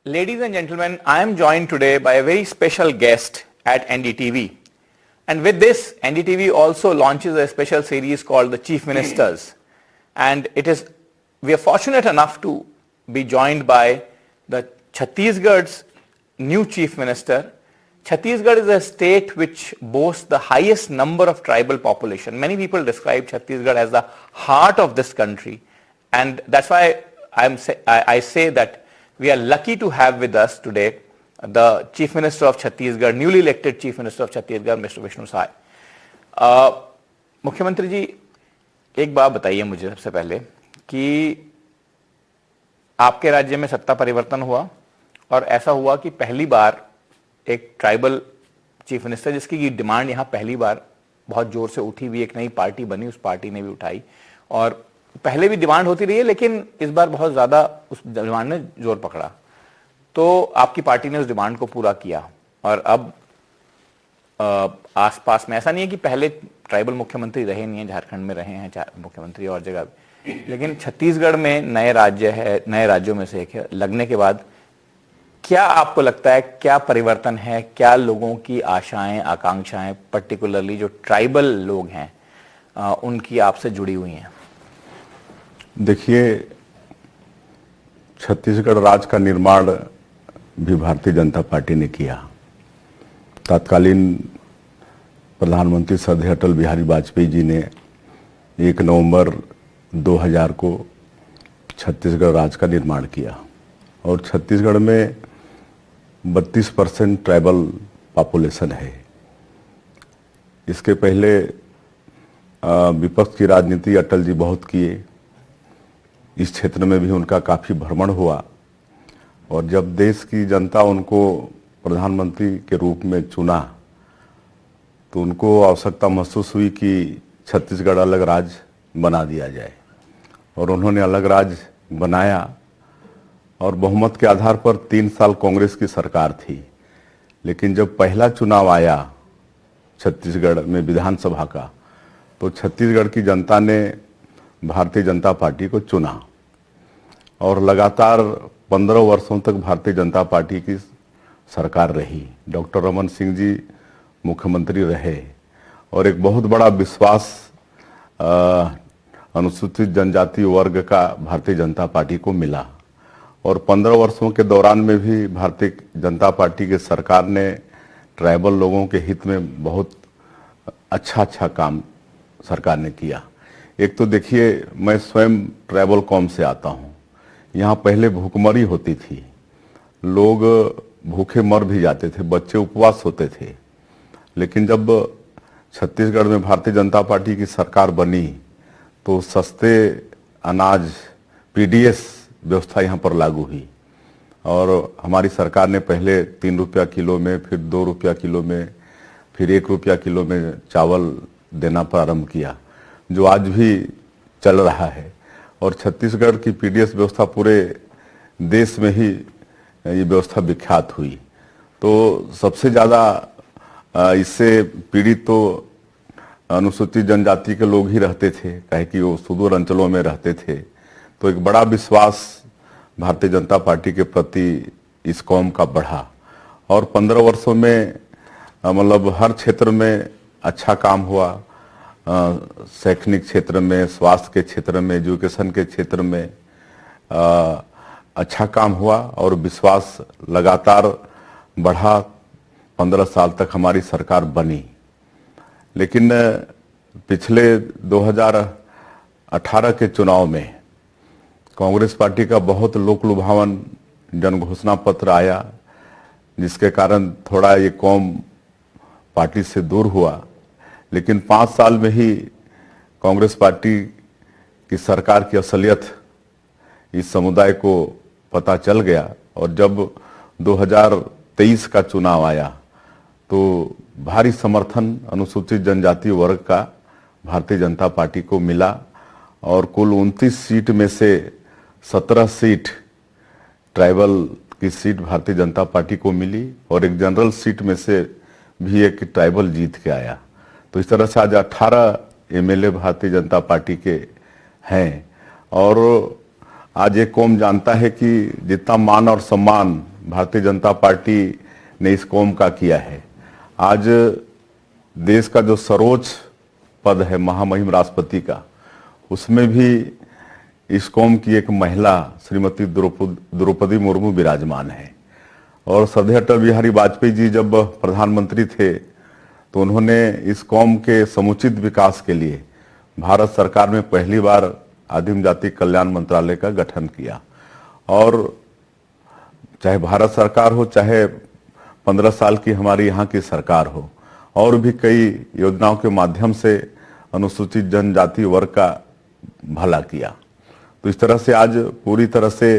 Ladies and gentlemen, I am joined today by a very special guest at NDTV. And with this, NDTV also launches a special series called The Chief Ministers. And we are fortunate enough to be joined by the Chhattisgarh's new Chief Minister. Chhattisgarh is a state which boasts the highest number of tribal population. Many people describe Chhattisgarh as the heart of this country. And that's why I say that we are lucky to have with us today the Chief Minister of Chhattisgarh, newly elected Chief Minister of Chhattisgarh, Mr. Vishnu Sahai. मुख्यमंत्री जी, एक बात बताइए मुझे सबसे पहले कि आपके राज्य में सत्ता परिवर्तन हुआ और ऐसा हुआ कि पहली बार एक ट्राइबल चीफ मिनिस्टर, जिसकी की डिमांड यहाँ पहली बार बहुत जोर से उठी हुई, एक नई पार्टी बनी, उस पार्टी ने भी उठाई और पहले भी डिमांड होती रही है, लेकिन इस बार बहुत ज्यादा उस डिमांड ने जोर पकड़ा। तो आपकी पार्टी ने उस डिमांड को पूरा किया और अब आसपास में ऐसा नहीं है कि पहले ट्राइबल मुख्यमंत्री रहे नहीं है, झारखंड में रहे हैं मुख्यमंत्री और जगह, लेकिन छत्तीसगढ़ में नए राज्य है, नए राज्यों में से एक है लगने के बाद क्या आपको लगता है, क्या परिवर्तन है, क्या लोगों की आशाएं आकांक्षाएं पर्टिकुलरली जो ट्राइबल लोग हैं उनकी आपसे जुड़ी हुई हैं? देखिए, छत्तीसगढ़ राज्य का निर्माण भी भारतीय जनता पार्टी ने किया। तत्कालीन प्रधानमंत्री श्रद्धेय अटल बिहारी वाजपेयी जी ने 1 नवंबर 2000 को छत्तीसगढ़ राज्य का निर्माण किया और छत्तीसगढ़ में 32% ट्राइबल पॉपुलेशन है। इसके पहले विपक्ष की राजनीति अटल जी बहुत किए, इस क्षेत्र में भी उनका काफ़ी भ्रमण हुआ और जब देश की जनता उनको प्रधानमंत्री के रूप में चुना तो उनको आवश्यकता महसूस हुई कि छत्तीसगढ़ अलग राज्य बना दिया जाए और उन्होंने अलग राज्य बनाया और बहुमत के आधार पर 3 साल कांग्रेस की सरकार थी। लेकिन जब पहला चुनाव आया छत्तीसगढ़ में विधानसभा का तो छत्तीसगढ़ की जनता ने भारतीय जनता पार्टी को चुना और लगातार 15 वर्षों तक भारतीय जनता पार्टी की सरकार रही। डॉक्टर रमन सिंह जी मुख्यमंत्री रहे और एक बहुत बड़ा विश्वास अनुसूचित जनजाति वर्ग का भारतीय जनता पार्टी को मिला और 15 वर्षों के दौरान में भी भारतीय जनता पार्टी की सरकार ने ट्राइबल लोगों के हित में बहुत अच्छा काम सरकार ने किया। एक तो देखिए, मैं स्वयं ट्राइबल कौम से आता हूँ। यहाँ पहले भूखमरी होती थी, लोग भूखे मर भी जाते थे, बच्चे उपवास होते थे। लेकिन जब छत्तीसगढ़ में भारतीय जनता पार्टी की सरकार बनी तो सस्ते अनाज पीडीएस व्यवस्था यहाँ पर लागू हुई और हमारी सरकार ने पहले 3 रुपया किलो में, फिर 2 रुपया किलो में, फिर 1 रुपया किलो में चावल देना प्रारंभ किया, जो आज भी चल रहा है। और छत्तीसगढ़ की पीडीएस व्यवस्था पूरे देश में ही ये व्यवस्था विख्यात हुई। तो सबसे ज़्यादा इससे पीड़ित तो अनुसूचित जनजाति के लोग ही रहते थे, काहे कि वो सुदूर अंचलों में रहते थे। तो एक बड़ा विश्वास भारतीय जनता पार्टी के प्रति इस कौम का बढ़ा और 15 वर्षों में मतलब हर क्षेत्र में अच्छा काम हुआ। शैक्षणिक क्षेत्र में, स्वास्थ्य के क्षेत्र में, एजुकेशन के क्षेत्र में अच्छा काम हुआ और विश्वास लगातार बढ़ा। 15 साल तक हमारी सरकार बनी। लेकिन पिछले 2018 के चुनाव में कांग्रेस पार्टी का बहुत लोक लुभावन जन घोषणा पत्र आया, जिसके कारण थोड़ा ये कौम पार्टी से दूर हुआ। लेकिन 5 साल में ही कांग्रेस पार्टी की सरकार की असलियत इस समुदाय को पता चल गया और जब 2023 का चुनाव आया तो भारी समर्थन अनुसूचित जनजाति वर्ग का भारतीय जनता पार्टी को मिला और कुल 29 सीट में से 17 सीट ट्राइबल की सीट भारतीय जनता पार्टी को मिली और एक जनरल सीट में से भी एक ट्राइबल जीत के आया। तो इस तरह से आज 18 एमएलए भारतीय जनता पार्टी के हैं और आज एक कौम जानता है कि जितना मान और सम्मान भारतीय जनता पार्टी ने इस कौम का किया है। आज देश का जो सर्वोच्च पद है महामहिम राष्ट्रपति का, उसमें भी इस कौम की एक महिला श्रीमती द्रौपदी मुर्मू विराजमान है। और श्रद्धेय अटल बिहारी वाजपेयी जी जब प्रधानमंत्री थे तो उन्होंने इस कौम के समुचित विकास के लिए भारत सरकार में पहली बार आदिम जाति कल्याण मंत्रालय का गठन किया। और चाहे भारत सरकार हो, चाहे 15 साल की हमारी यहाँ की सरकार हो, और भी कई योजनाओं के माध्यम से अनुसूचित जनजाति वर्ग का भला किया। तो इस तरह से आज पूरी तरह से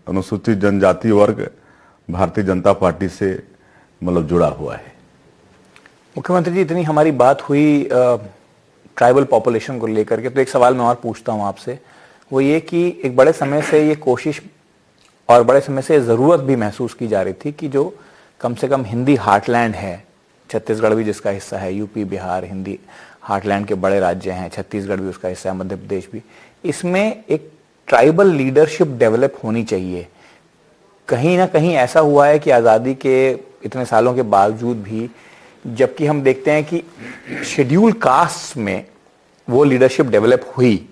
अनुसूचित जनजाति वर्ग भारतीय जनता पार्टी से मतलब जुड़ा हुआ है। मुख्यमंत्री जी, इतनी हमारी बात हुई ट्राइबल पॉपुलेशन को लेकर के, तो एक सवाल मैं और पूछता हूं आपसे, वो ये कि एक बड़े समय से ये कोशिश और बड़े समय से ज़रूरत भी महसूस की जा रही थी कि जो कम से कम हिंदी हार्टलैंड है, छत्तीसगढ़ भी जिसका हिस्सा है, यूपी बिहार हिंदी हार्टलैंड के बड़े राज्य हैं, छत्तीसगढ़ भी उसका हिस्सा है, मध्य प्रदेश भी, इसमें एक ट्राइबल लीडरशिप डेवलप होनी चाहिए। कहीं ना कहीं ऐसा हुआ है कि आज़ादी के इतने सालों के बावजूद भी, जबकि हम देखते हैं कि शेड्यूल कास्ट में वो लीडरशिप डेवलप हुई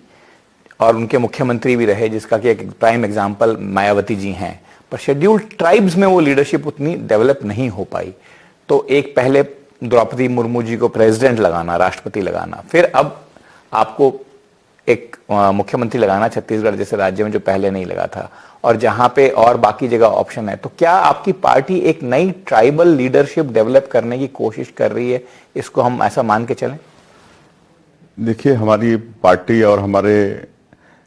और उनके मुख्यमंत्री भी रहे, जिसका कि एक प्राइम एग्जाम्पल मायावती जी हैं, पर शेड्यूल ट्राइब्स में वो लीडरशिप उतनी डेवलप नहीं हो पाई। तो एक पहले द्रौपदी मुर्मू जी को प्रेसिडेंट लगाना, राष्ट्रपति लगाना, फिर अब आपको एक मुख्यमंत्री लगाना छत्तीसगढ़ जैसे राज्य में जो पहले नहीं लगा था, और जहां पे और बाकी जगह ऑप्शन है। तो क्या आपकी पार्टी एक नई ट्राइबल लीडरशिप डेवलप करने की कोशिश कर रही है? इसको हम ऐसा मान के चलें? देखिए, हमारी पार्टी और हमारे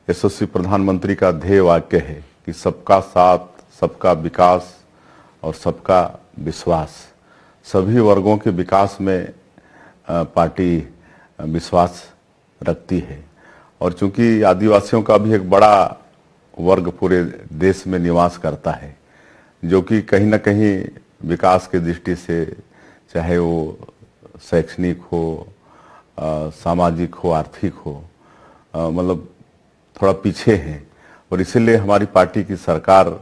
यशस्वी प्रधानमंत्री का ध्येय वाक्य है कि सबका साथ, सबका विकास और सबका विश्वास। सभी वर्गों के विकास में पार्टी विश्वास रखती है। और चूंकि आदिवासियों का भी एक बड़ा वर्ग पूरे देश में निवास करता है, जो कि कहीं ना कहीं विकास की दृष्टि से, चाहे वो शैक्षणिक हो, सामाजिक हो, आर्थिक हो, मतलब थोड़ा पीछे हैं। और इसीलिए हमारी पार्टी की सरकार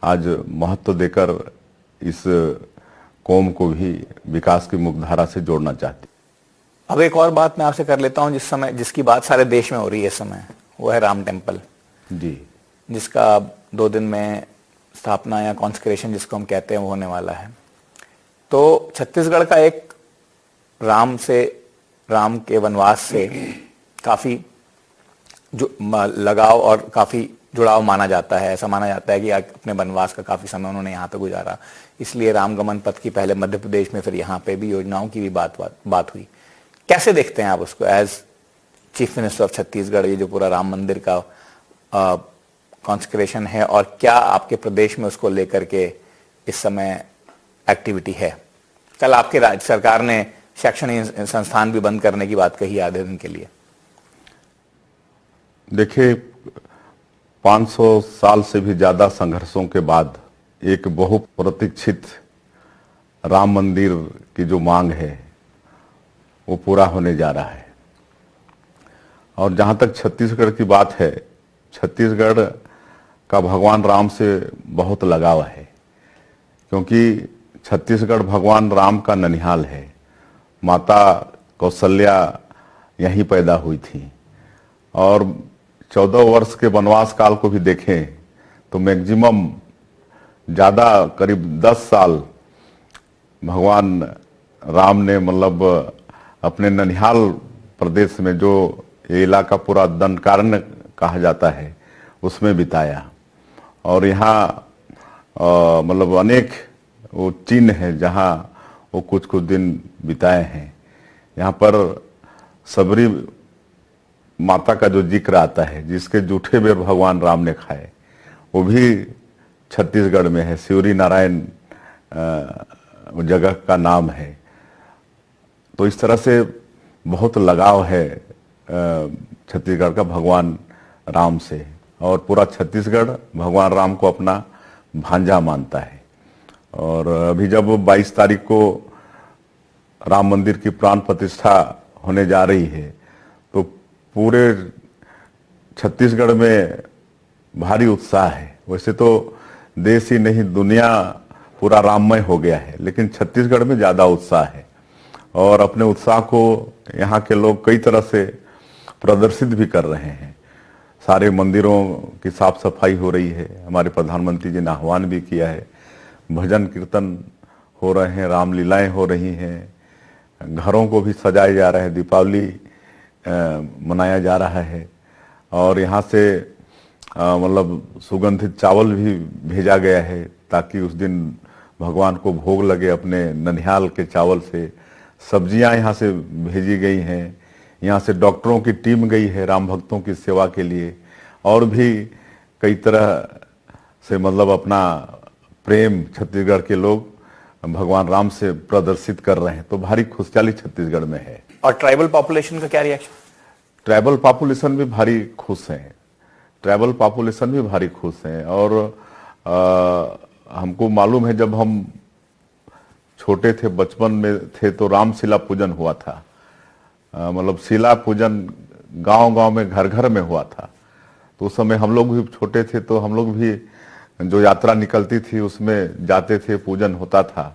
आज महत्व देकर इस कौम को भी विकास की मुख्यधारा से जोड़ना चाहती। अब एक और बात मैं आपसे कर लेता हूं, जिसकी बात सारे देश में हो रही है इस समय, वो है राम टेम्पल जी, जिसका 2 दिन में स्थापना या कॉन्सेक्रेशन जिसको हम कहते हैं वो होने वाला है। तो छत्तीसगढ़ का एक राम के वनवास से काफी जो लगाव और काफी जुड़ाव माना जाता है। ऐसा माना जाता है कि अपने वनवास का काफी समय उन्होंने यहाँ पे गुजारा, इसलिए रामगमन पथ की पहले मध्य प्रदेश में, फिर यहाँ पे भी योजनाओं की भी बात हुई। कैसे देखते हैं आप उसको as chief minister of Chhattisgarh, ये जो पूरा राम मंदिर का कॉन्सेक्रेशन है, और क्या आपके प्रदेश में उसको लेकर के इस समय एक्टिविटी है? कल आपके राज्य सरकार ने शैक्षणिक संस्थान भी बंद करने की बात कही आधे दिन के लिए। देखिए, 500 साल से भी ज्यादा संघर्षों के बाद एक बहुप्रतीक्षित राम मंदिर की जो मांग है वो पूरा होने जा रहा है। और जहां तक छत्तीसगढ़ की बात है, छत्तीसगढ़ का भगवान राम से बहुत लगाव है, क्योंकि छत्तीसगढ़ भगवान राम का ननिहाल है। माता कौशल्या यहीं पैदा हुई थी, और 14 वर्ष के वनवास काल को भी देखें तो मैक्सिमम ज़्यादा करीब 10 साल भगवान राम ने मतलब अपने ननिहाल प्रदेश में, जो ये इलाका पूरा दंडकारण्य कहा जाता है, उसमें बिताया। और यहाँ मतलब अनेक वो चिन्ह है जहाँ वो कुछ दिन बिताए हैं। यहाँ पर सबरी माता का जो जिक्र आता है, जिसके जूठे बेर भगवान राम ने खाए, वो भी छत्तीसगढ़ में है। शिवरी नारायण जगह का नाम है। तो इस तरह से बहुत लगाव है छत्तीसगढ़ का भगवान राम से, और पूरा छत्तीसगढ़ भगवान राम को अपना भांजा मानता है। और अभी जब 22 तारीख को राम मंदिर की प्राण प्रतिष्ठा होने जा रही है, तो पूरे छत्तीसगढ़ में भारी उत्साह है। वैसे तो देश ही नहीं, दुनिया पूरा राममय हो गया है, लेकिन छत्तीसगढ़ में ज्यादा उत्साह है और अपने उत्साह को यहाँ के लोग कई तरह से प्रदर्शित भी कर रहे हैं। सारे मंदिरों की साफ सफाई हो रही है, हमारे प्रधानमंत्री जी ने आह्वान भी किया है, भजन कीर्तन हो रहे हैं, रामलीलाएं हो रही हैं, घरों को भी सजाया जा रहा है, दीपावली मनाया जा रहा है और यहाँ से मतलब सुगंधित चावल भी भेजा गया है ताकि उस दिन भगवान को भोग लगे। अपने ननिहाल के चावल से सब्जियां यहाँ से भेजी गई हैं, यहाँ से डॉक्टरों की टीम गई है राम भक्तों की सेवा के लिए और भी कई तरह से मतलब अपना प्रेम छत्तीसगढ़ के लोग भगवान राम से प्रदर्शित कर रहे हैं। तो भारी खुशहाली छत्तीसगढ़ में है। और ट्राइबल पॉपुलेशन का क्या रिएक्शन? ट्राइबल पॉपुलेशन भी भारी खुश हैं, ट्राइबल पॉपुलेशन भी भारी खुश हैं और हमको मालूम है जब हम छोटे थे, बचपन में थे तो रामशिला पूजन हुआ था, मतलब शिला पूजन गांव-गांव में घर घर में हुआ था। तो उस समय हम लोग भी छोटे थे तो हम लोग भी जो यात्रा निकलती थी उसमें जाते थे, पूजन होता था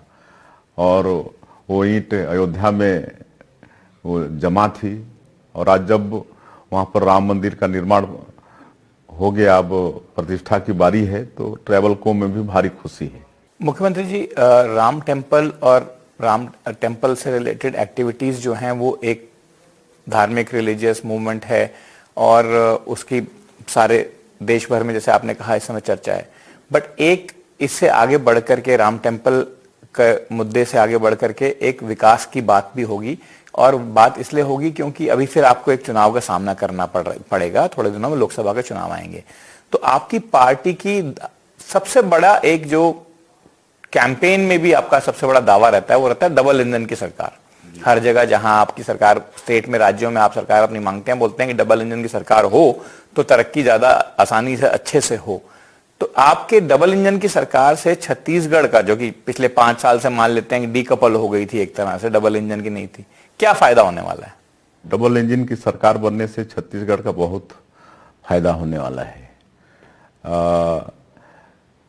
और वो ईंट अयोध्या में वो जमा थी और आज जब वहाँ पर राम मंदिर का निर्माण हो गया, अब प्रतिष्ठा की बारी है, तो ट्राइबल को में भी भारी खुशी है। मुख्यमंत्री जी, राम टेम्पल और राम टेम्पल से रिलेटेड एक्टिविटीज जो हैं वो एक धार्मिक रिलीजियस मूवमेंट है और उसकी सारे देश भर में, जैसे आपने कहा, इस समय चर्चा है। बट एक इससे आगे बढ़ करके, राम टेम्पल के मुद्दे से आगे बढ़ करके एक विकास की बात भी होगी और बात इसलिए होगी क्योंकि अभी फिर आपको एक चुनाव का सामना करना पड़ेगा, थोड़े दिनों में लोकसभा के चुनाव आएंगे। तो आपकी पार्टी की सबसे बड़ा एक जो कैंपेन में भी आपका सबसे बड़ा दावा रहता है वो रहता है डबल इंजन की सरकार। हर जगह जहां आपकी सरकार, स्टेट में, राज्यों में आप सरकार अपनी मांगते हैं, बोलते हैं कि डबल इंजन की सरकार हो तो तरक्की ज्यादा आसानी से, अच्छे से हो। तो आपके डबल इंजन की सरकार से छत्तीसगढ़ का, जो कि पिछले 5 साल से मान लेते हैं कि डीकपल हो गई थी, एक तरह से डबल इंजन की नहीं थी, क्या फायदा होने वाला है? डबल इंजन की सरकार बनने से छत्तीसगढ़ का बहुत फायदा होने वाला है,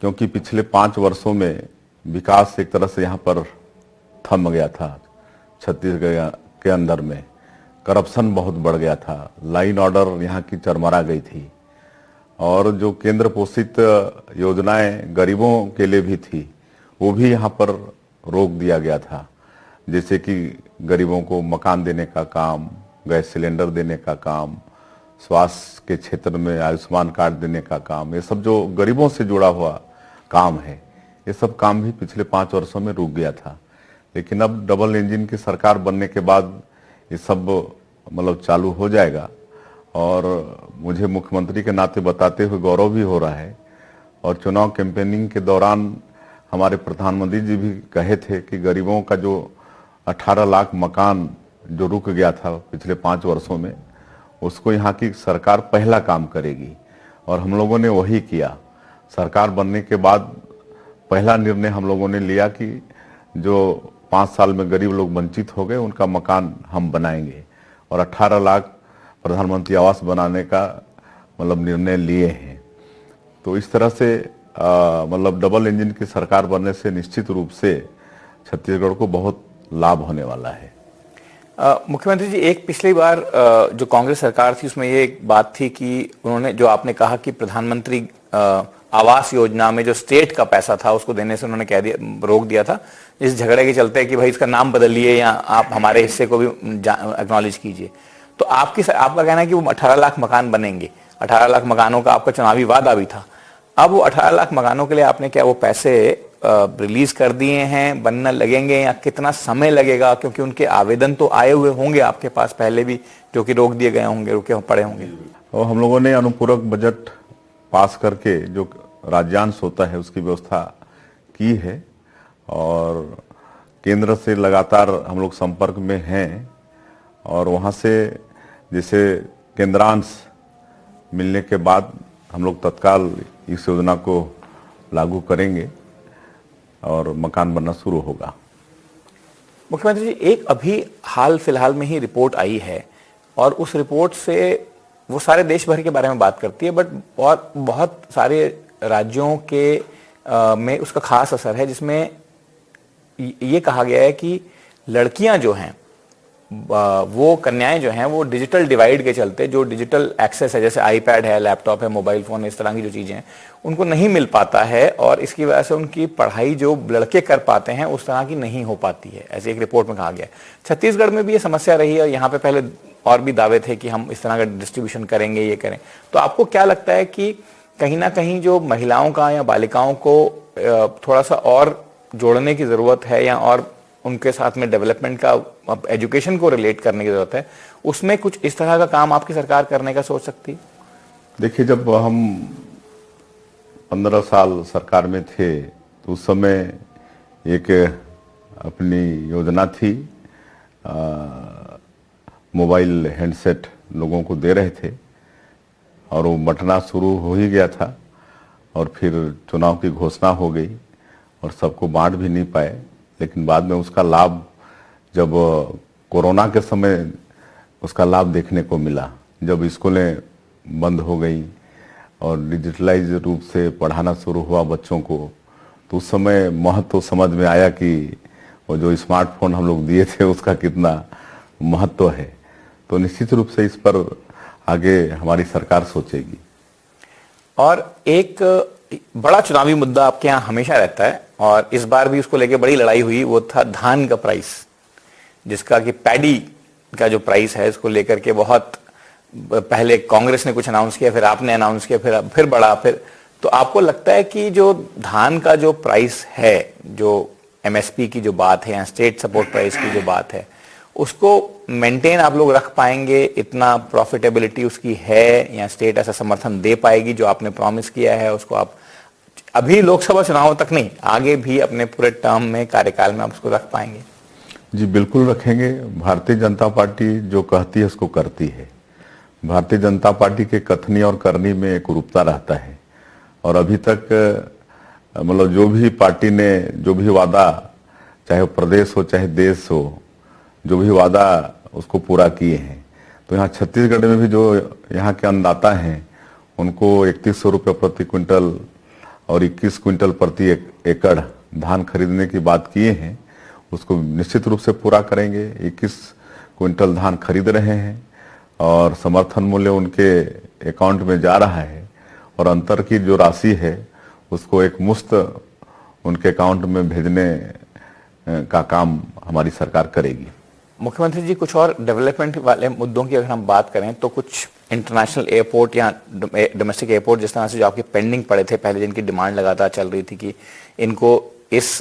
क्योंकि पिछले 5 वर्षों में विकास एक तरह से यहाँ पर थम गया था। छत्तीसगढ़ के अंदर में करप्शन बहुत बढ़ गया था, लाइन ऑर्डर यहाँ की चरमरा गई थी और जो केंद्र पोषित योजनाएं गरीबों के लिए भी थी वो भी यहाँ पर रोक दिया गया था। जैसे कि गरीबों को मकान देने का काम, गैस सिलेंडर देने का काम, स्वास्थ्य के क्षेत्र में आयुष्मान कार्ड देने का काम, ये सब जो गरीबों से जुड़ा हुआ काम है, ये सब काम भी पिछले 5 वर्षों में रुक गया था। लेकिन अब डबल इंजन की सरकार बनने के बाद ये सब मतलब चालू हो जाएगा और मुझे मुख्यमंत्री के नाते बताते हुए गौरव भी हो रहा है। और चुनाव कैंपेनिंग के दौरान हमारे प्रधानमंत्री जी भी कहे थे कि गरीबों का जो 18 लाख मकान जो रुक गया था पिछले 5 वर्षों में, उसको यहाँ की सरकार पहला काम करेगी और हम लोगों ने वही किया। सरकार बनने के बाद पहला निर्णय हम लोगों ने लिया कि जो 5 साल में गरीब लोग वंचित हो गए उनका मकान हम बनाएंगे और 18 लाख प्रधानमंत्री आवास बनाने का मतलब निर्णय लिए हैं। तो इस तरह से मतलब डबल इंजन की सरकार बनने से निश्चित रूप से छत्तीसगढ़ को बहुत लाभ होने वाला है। मुख्यमंत्री जी, एक पिछली बार जो कांग्रेस सरकार थी उसमें ये एक बात थी कि उन्होंने, जो आपने कहा कि प्रधानमंत्री आवास योजना में जो स्टेट का पैसा था उसको देने से उन्होंने कह दिया, रोक दिया था, इस झगड़े के चलते कि भाई इसका नाम बदलिए या आप हमारे हिस्से को भी एक्नॉलेज कीजिए। तो आपका कहना है कि वो 18 लाख मकान बनेंगे, 18 लाख मकानों का आपका चुनावी वादा भी था। अब वो 18 लाख मकानों के लिए आपने क्या वो पैसे रिलीज कर दिए हैं, बनने लगेंगे या कितना समय लगेगा? क्योंकि उनके आवेदन तो आए हुए होंगे आपके पास पहले भी, जो कि रोक दिए गए होंगे, रुके पड़े होंगे। और हम लोगों ने अनुपूरक बजट पास करके जो राज्यांश होता है उसकी व्यवस्था की है और केंद्र से लगातार हम लोग संपर्क में हैं और वहाँ से जैसे केंद्रांश मिलने के बाद हम लोग तत्काल इस योजना को लागू करेंगे और मकान बनना शुरू होगा। मुख्यमंत्री जी, एक अभी हाल फिलहाल में ही रिपोर्ट आई है और उस रिपोर्ट से वो सारे देश भर के बारे में बात करती है, बट बहुत सारे राज्यों के में उसका खास असर है, जिसमें ये कहा गया है कि लड़कियां जो हैं, वो कन्याएं जो हैं, वो डिजिटल डिवाइड के चलते, जो डिजिटल एक्सेस है, जैसे आईपैड है, लैपटॉप है, मोबाइल फोन है, इस तरह की जो चीजें हैं, उनको नहीं मिल पाता है, और इसकी वजह से उनकी पढ़ाई जो लड़के कर पाते हैं उस तरह की नहीं हो पाती है, ऐसे एक रिपोर्ट में कहा गया है। छत्तीसगढ़ में भी ये समस्या रही है, और यहाँ पे पहले और भी दावे थे कि हम इस तरह का डिस्ट्रीब्यूशन करेंगे, ये करें। तो आपको क्या लगता है कि कहीं ना कहीं जो महिलाओं का या बालिकाओं को थोड़ा सा और जोड़ने की जरूरत है, या और उनके साथ में डेवलपमेंट का, एजुकेशन को रिलेट करने की जरूरत है, उसमें कुछ इस तरह का काम आपकी सरकार करने का सोच सकती है? देखिए, जब हम 15 साल सरकार में थे तो उस समय एक अपनी योजना थी, मोबाइल हैंडसेट लोगों को दे रहे थे, और वो बंटना शुरू हो ही गया था, और फिर चुनाव की घोषणा हो गई और सबको बांट भी नहीं पाए। लेकिन बाद में उसका लाभ, जब कोरोना के समय उसका लाभ देखने को मिला, जब स्कूलें बंद हो गई और डिजिटलाइज रूप से पढ़ाना शुरू हुआ बच्चों को, तो उस समय महत्व समझ में आया कि वो जो स्मार्टफोन हम लोग दिए थे उसका कितना महत्व है। तो निश्चित रूप से इस पर आगे हमारी सरकार सोचेगी। और एक बड़ा चुनावी मुद्दा आपके यहाँ हमेशा रहता है, और इस बार भी उसको लेके बड़ी लड़ाई हुई, वो था धान का प्राइस, जिसका कि पैडी का जो प्राइस है, इसको लेकर के बहुत पहले कांग्रेस ने कुछ अनाउंस किया, फिर आपने अनाउंस किया, फिर बढ़ा, फिर तो आपको लगता है कि जो धान का जो प्राइस है, जो एमएसपी की जो बात है या स्टेट सपोर्ट प्राइस की जो बात है, उसको मेंटेन आप लोग रख पाएंगे? इतना प्रॉफिटेबिलिटी उसकी है, या स्टेट ऐसा समर्थन दे पाएगी जो आपने प्रॉमिस किया है उसको आप अभी लोकसभा चुनाव तक नहीं, आगे भी अपने पूरे टर्म में, कार्यकाल में आप उसको रख पाएंगे? जी बिल्कुल रखेंगे। भारतीय जनता पार्टी जो कहती है उसको करती है। भारतीय जनता पार्टी के कथनी और करनी में एक रूपता रहता है, और अभी तक मतलब जो भी पार्टी ने जो भी वादा, चाहे वो प्रदेश हो चाहे देश हो, जो भी वादा उसको पूरा किए हैं। तो यहाँ छत्तीसगढ़ में भी जो यहाँ के अन्नदाता हैं उनको 3100 रुपये प्रति क्विंटल और 21 क्विंटल प्रति एकड़ धान खरीदने की बात किए हैं, उसको निश्चित रूप से पूरा करेंगे। 21 क्विंटल धान खरीद रहे हैं और समर्थन मूल्य उनके अकाउंट में जा रहा है, और अंतर की जो राशि है उसको एक मुश्त उनके अकाउंट में भेजने का काम हमारी सरकार करेगी। मुख्यमंत्री जी, कुछ और डेवलपमेंट वाले मुद्दों की अगर हम बात करें तो कुछ इंटरनेशनल एयरपोर्ट या डोमेस्टिक एयरपोर्ट जिस तरह से जो आपके पेंडिंग पड़े थे पहले, जिनकी डिमांड लगातार चल रही थी कि इनको इस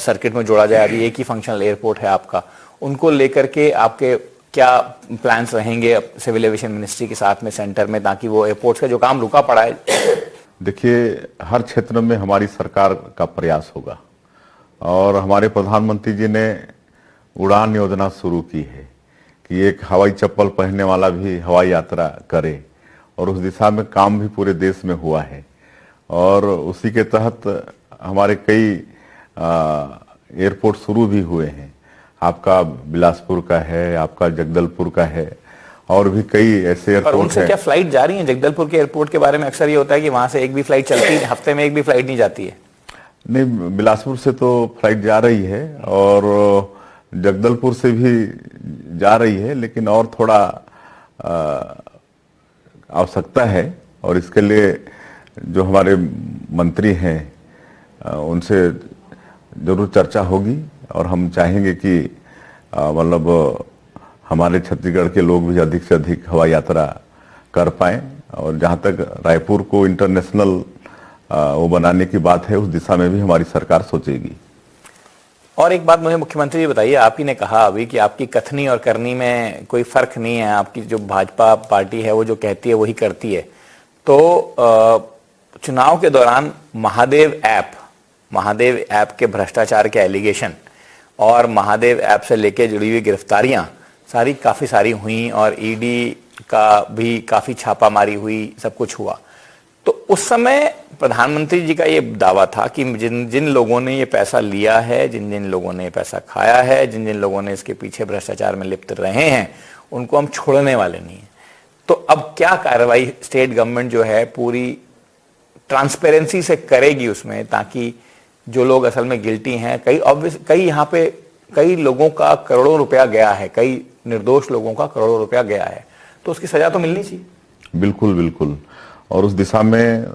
सर्किट में जोड़ा जाए, अभी एक ही फंक्शनल एयरपोर्ट है आपका, उनको लेकर के आपके क्या प्लान्स रहेंगे सिविल एविएशन मिनिस्ट्री के साथ में, सेंटर में, ताकि वो एयरपोर्ट्स का जो काम रुका पड़ा है? देखिए, हर क्षेत्र में हमारी सरकार का प्रयास होगा, और हमारे प्रधानमंत्री जी ने उड़ान योजना शुरू की है कि एक हवाई चप्पल पहनने वाला भी हवाई यात्रा करे, और उस दिशा में काम भी पूरे देश में हुआ है। और उसी के तहत हमारे कई एयरपोर्ट शुरू भी हुए हैं। आपका बिलासपुर का है, आपका जगदलपुर का है, और भी कई ऐसे एयरपोर्ट हैं। उनसे क्या फ्लाइट जा रही है? जगदलपुर के एयरपोर्ट के बारे में अक्सर ये होता है कि वहां से एक भी फ्लाइट चलती है, हफ्ते में एक भी फ्लाइट नहीं जाती है। नहीं, बिलासपुर से तो फ्लाइट जा रही है और जगदलपुर से भी जा रही है, लेकिन और थोड़ा आवश्यकता है, और इसके लिए जो हमारे मंत्री हैं उनसे जरूर चर्चा होगी, और हम चाहेंगे कि मतलब हमारे छत्तीसगढ़ के लोग भी अधिक से अधिक हवाई यात्रा कर पाएं, और जहां तक रायपुर को इंटरनेशनल वो बनाने की बात है, उस दिशा में भी हमारी सरकार सोचेगी। और एक बात मुझे मुख्यमंत्री जी बताइए, आप ही ने कहा अभी कि आपकी कथनी और करनी में कोई फर्क नहीं है, आपकी जो भाजपा पार्टी है वो जो कहती है वही करती है। तो चुनाव के दौरान महादेव ऐप के भ्रष्टाचार के एलिगेशन और महादेव ऐप से लेके जुड़ी हुई गिरफ्तारियां काफी सारी हुई, और ईडी का भी काफी छापामारी हुई, सब कुछ हुआ। तो उस समय प्रधानमंत्री जी का ये दावा था कि जिन जिन लोगों ने ये पैसा लिया है, जिन जिन लोगों ने ये पैसा खाया है, जिन जिन लोगों ने इसके पीछे भ्रष्टाचार में लिप्त रहे हैं, उनको हम छोड़ने वाले नहीं हैं। तो अब क्या कार्रवाई स्टेट गवर्नमेंट जो है पूरी ट्रांसपेरेंसी से करेगी उसमें, ताकि जो लोग असल में गिल्टी हैं, कई यहाँ पे कई लोगों का करोड़ों रुपया गया है, कई निर्दोष लोगों का करोड़ों रुपया गया है, तो उसकी सजा तो मिलनी चाहिए। बिल्कुल बिल्कुल। और उस दिशा में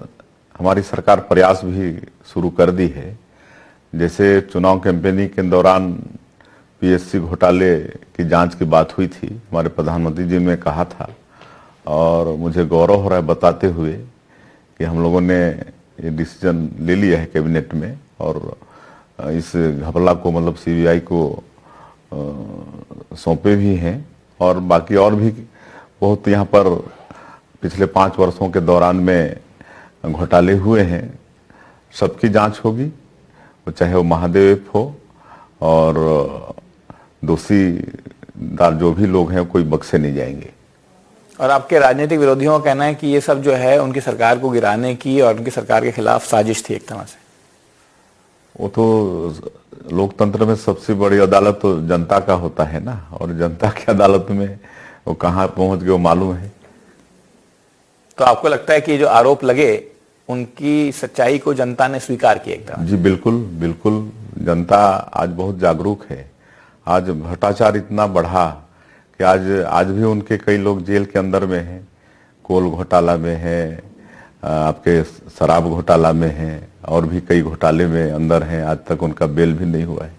हमारी सरकार प्रयास भी शुरू कर दी है। जैसे चुनाव कैंपेनिंग के दौरान पीएससी घोटाले की जांच की बात हुई थी, हमारे प्रधानमंत्री जी ने कहा था, और मुझे गौरव हो रहा है बताते हुए कि हम लोगों ने ये डिसीजन ले लिया है कैबिनेट में, और इस घपला को मतलब सीबीआई को सौंपे भी हैं। और बाकी और भी बहुत यहाँ पर पिछले 5 वर्षों के दौरान में घोटाले हुए हैं, सबकी जांच होगी, वो चाहे वो महादेव हो, और दोषीदार जो भी लोग हैं कोई बख्शे नहीं जाएंगे। और आपके राजनीतिक विरोधियों का कहना है कि ये सब जो है उनकी सरकार को गिराने की और उनकी सरकार के खिलाफ साजिश थी एक तरह से। वो तो लोकतंत्र में सबसे बड़ी अदालत तो जनता का होता है ना, और जनता की अदालत में वो कहाँ पहुंच गए वो मालूम है। तो आपको लगता है कि जो आरोप लगे उनकी सच्चाई को जनता ने स्वीकार किया एक तरह? जी बिल्कुल बिल्कुल। जनता आज बहुत जागरूक है। आज भ्रष्टाचार इतना बढ़ा कि आज भी उनके कई लोग जेल के अंदर में हैं। कोल घोटाला में है, आपके शराब घोटाला में है, और भी कई घोटाले में अंदर हैं। आज तक उनका बेल भी नहीं हुआ है।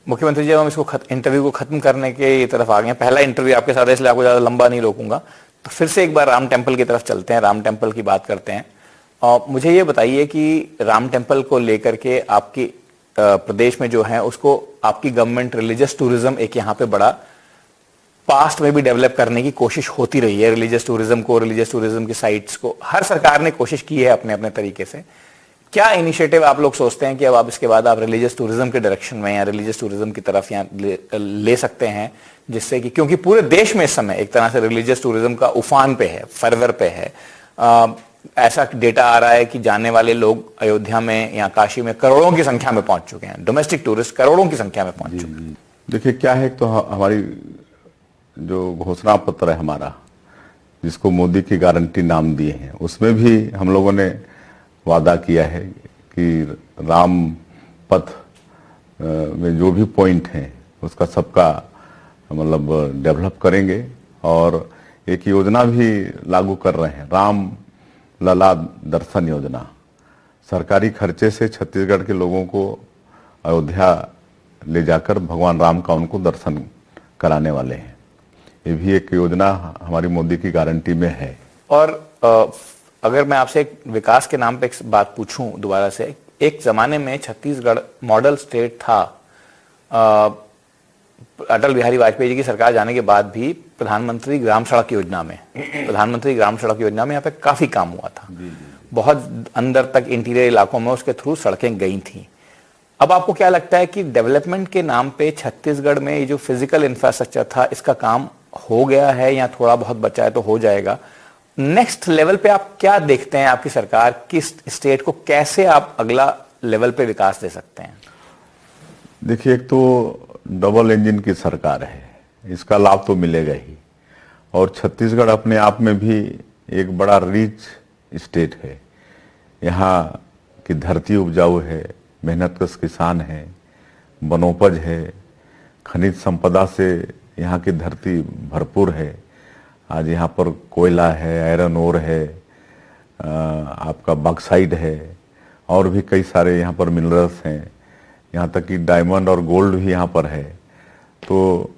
मुख्यमंत्री जी, हम इसको इंटरव्यू को खत्म करने के तरफ आ गए हैं। पहला इंटरव्यू आपके साथ है, इसलिए आपको ज्यादा लंबा नहीं रोकूंगा। तो फिर से एक बार राम टेम्पल की तरफ चलते हैं, राम टेम्पल की बात करते हैं। और मुझे ये बताइए कि राम टेम्पल को लेकर के आपकी प्रदेश में जो है उसको आपकी गवर्नमेंट रिलीजियस टूरिज्म एक यहाँ पे बड़ा पास्ट में भी डेवलप करने की कोशिश होती रही है। रिलीजियस टूरिज्म की साइट्स को हर सरकार ने कोशिश की है अपने अपने तरीके से। क्या इनिशिएटिव आप लोग सोचते हैं कि अब आप इसके बाद आप रिलीजियस टूरिज्म के डायरेक्शन में या रिलीजियस टूरिज्म की तरफ या ले सकते हैं, जिससे कि क्योंकि पूरे देश में इस समय एक तरह से रिलीजियस टूरिज्म का उफान पे है, फरवर पे है। ऐसा डेटा आ रहा है कि जाने वाले लोग अयोध्या में या काशी में करोड़ों की संख्या में पहुंच चुके हैं। डोमेस्टिक टूरिस्ट करोड़ों की संख्या में पहुंच चुके हैं। देखिए क्या है, तो हमारी जो घोषणा पत्र है हमारा, जिसको मोदी की गारंटी नाम दिए हैं, उसमें भी हम लोगों ने वादा किया है कि राम पथ में जो भी पॉइंट हैं उसका सबका मतलब डेवलप करेंगे। और एक योजना भी लागू कर रहे हैं, राम लला दर्शन योजना। सरकारी खर्चे से छत्तीसगढ़ के लोगों को अयोध्या ले जाकर भगवान राम का उनको दर्शन कराने वाले हैं। ये भी एक योजना हमारी मोदी की गारंटी में है। और अगर मैं आपसे एक विकास के नाम पे एक बात पूछूं दोबारा से, एक जमाने में छत्तीसगढ़ मॉडल स्टेट था। अटल बिहारी वाजपेयी जी की सरकार जाने के बाद भी प्रधानमंत्री ग्राम सड़क योजना में यहाँ पे काफी काम हुआ था। बहुत अंदर तक इंटीरियर इलाकों में उसके थ्रू सड़कें गई थी। अब आपको क्या लगता है कि डेवलपमेंट के नाम पे छत्तीसगढ़ में ये जो फिजिकल इंफ्रास्ट्रक्चर था, इसका काम हो गया है या थोड़ा बहुत बचा है तो हो जाएगा? नेक्स्ट लेवल पे आप क्या देखते हैं, आपकी सरकार किस स्टेट को कैसे आप अगला लेवल पे विकास दे सकते हैं? देखिए, एक तो डबल इंजन की सरकार है, इसका लाभ तो मिलेगा ही। और छत्तीसगढ़ अपने आप में भी एक बड़ा रिच स्टेट है। यहाँ की धरती उपजाऊ है, मेहनतकश किसान है, वनोपज है, खनिज संपदा से यहाँ की धरती भरपूर है। आज यहाँ पर कोयला है, आयरन ओर है, आपका बॉक्साइट है, और भी कई सारे यहाँ पर मिनरल्स हैं। यहाँ तक कि डायमंड और गोल्ड भी यहाँ पर है। तो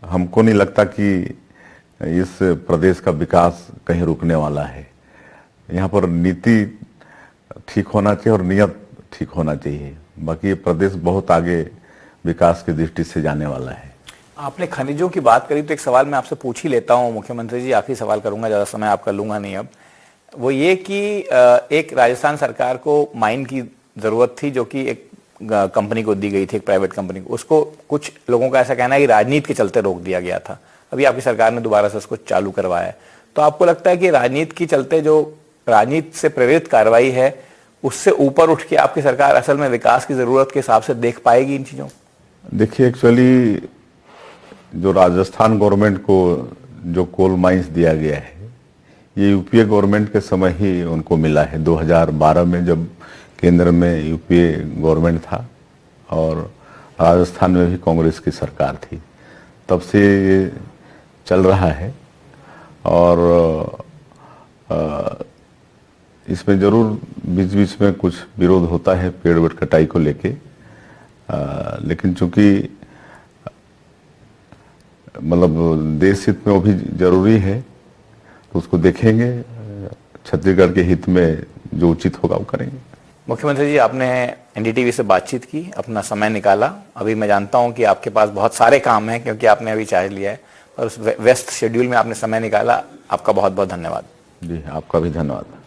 हमको नहीं लगता कि इस प्रदेश का विकास कहीं रुकने वाला है। यहाँ पर नीति ठीक होना चाहिए और नियत ठीक होना चाहिए। बाकी ये प्रदेश बहुत आगे विकास की दृष्टि से जाने वाला है। आपने खनिजों की बात करी तो एक सवाल मैं आपसे पूछ ही लेता हूँ मुख्यमंत्री जी, आखिरी सवाल करूंगा, ज़्यादा समय आपका लूंगा नहीं। अब वो ये कि एक राजस्थान सरकार को माइन की ज़रूरत थी जो कि एक कंपनी को दी गई थी, एक प्राइवेट कंपनी को। उसको कुछ लोगों का ऐसा कहना है कि राजनीति के चलते रोक दिया गया था। अभी आपकी सरकार ने दोबारा से उसको चालू करवाया है। तो आपको लगता है कि राजनीति के चलते जो राजनीति से प्रेरित कार्रवाई है, उससे ऊपर उठ के आपकी सरकार असल में विकास की ज़रूरत के हिसाब से देख पाएगी इन चीज़ों? देखिए, एक्चुअली जो राजस्थान गवर्नमेंट को जो कोल माइंस दिया गया है, ये यूपीए गवर्नमेंट के समय ही उनको मिला है। 2012 में जब केंद्र में यूपीए गवर्नमेंट था और राजस्थान में भी कांग्रेस की सरकार थी, तब से ये चल रहा है। और इसमें जरूर बीच बीच में कुछ विरोध होता है पेड़ वेड़ कटाई को लेके, लेकिन चूंकि मतलब देश हित में वो भी जरूरी है तो उसको देखेंगे, छत्तीसगढ़ के हित में जो उचित होगा वो करेंगे। मुख्यमंत्री जी, आपने एनडीटीवी से बातचीत की, अपना समय निकाला। अभी मैं जानता हूं कि आपके पास बहुत सारे काम हैं क्योंकि आपने अभी चार्ज लिया है, और उस व्यस्त शेड्यूल में आपने समय निकाला। आपका बहुत बहुत धन्यवाद। जी, आपका भी धन्यवाद।